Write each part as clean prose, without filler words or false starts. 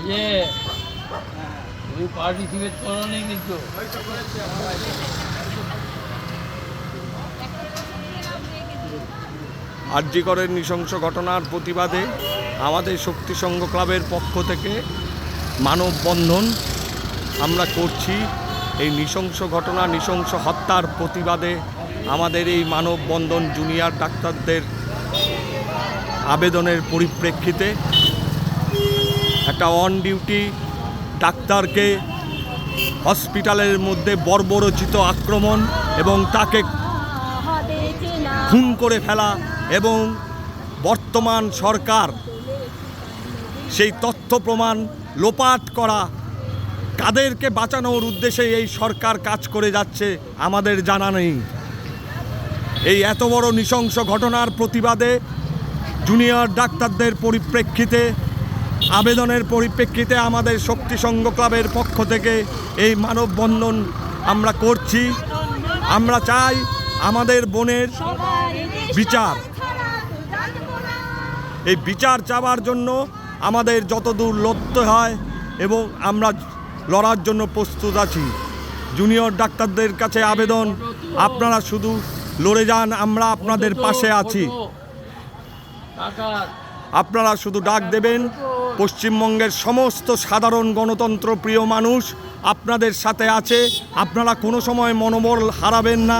যে তুমি পার্টিসিপেট করো নি কিন্তু আরজি করের নৃশংস ঘটনার প্রতিবাদে আমাদের শক্তি সংঘ ক্লাবের পক্ষ থেকে মানববন্ধন আমরা করছি। এই নৃশংস ঘটনা, নৃশংস হত্যার প্রতিবাদে আমাদের এই মানববন্ধন জুনিয়র ডাক্তারদের আবেদনের পরিপ্রেক্ষিতে একটা অন ডিউটি ডাক্তারকে হসপিটালের মধ্যে বর্বরোচিত আক্রমণ এবং তাকে খুন করে ফেলা এবং বর্তমান সরকার সেই তথ্য প্রমাণ লোপাট করা, কাদেরকে বাঁচানোর উদ্দেশ্যে এই সরকার কাজ করে যাচ্ছে আমাদের জানা নেই। এই এত বড় নৃশংস ঘটনার প্রতিবাদে জুনিয়র ডাক্তারদের পরিপ্রেক্ষিতে আবেদনের পরিপ্রেক্ষিতে আমাদের শক্তি সংঘ ক্লাবের পক্ষ থেকে এই মানববন্ধন আমরা করছি। আমরা চাই আমাদের বোনের বিচার। এই বিচার চাওয়ার জন্য আমাদের যতদূর লড়তে হয় এবং আমরা লড়ার জন্য প্রস্তুত আছি। জুনিয়র ডাক্তারদের কাছে আবেদন, আপনারা শুধু লড়ে যান, আমরা আপনাদের পাশে আছি। আপনারা শুধু ডাক দেবেন। পশ্চিমবঙ্গের সমস্ত সাধারণ গণতন্ত্র প্রিয় মানুষ আপনাদের সাথে আছে। আপনারা কোনো সময় মনোবল হারাবেন না,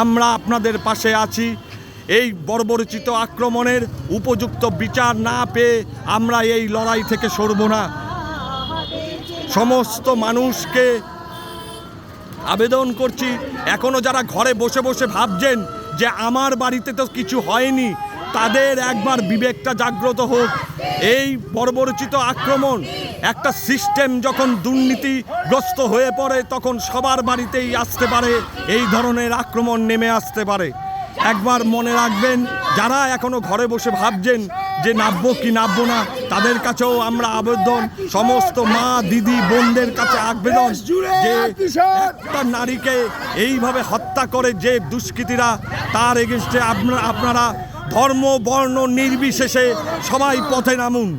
আমরা আপনাদের পাশে আছি। এই বর্বরোচিত আক্রমণের উপযুক্ত বিচার না পেয়ে আমরা এই লড়াই থেকে সরব না। সমস্ত মানুষকে আবেদন করছি, এখনও যারা ঘরে বসে বসে ভাবছেন যে আমার বাড়িতে তো কিছু হয়নি, তাদের একবার বিবেকটা জাগ্রত হোক। এই বর্বরোচিত আক্রমণ, একটা সিস্টেম যখন দুর্নীতিগ্রস্ত হয়ে পড়ে তখন সবার বাড়িতেই আসতে পারে এই ধরনের আক্রমণ নেমে আসতে পারে। একবার মনে রাখবেন, যারা এখনো ঘরে বসে ভাবছেন যে নামবো কি নামবো না, তাদের কাছেও আমরা আবেদন, সমস্ত মা দিদি বোনদের কাছে আবেদন যে একটা নারীকে এইভাবে হত্যা করে যে দুষ্কৃতীরা, তার এগেইনস্টে আপনারা ধর্ম বর্ণ নির্বিশেষে সবাই পথে নামুন।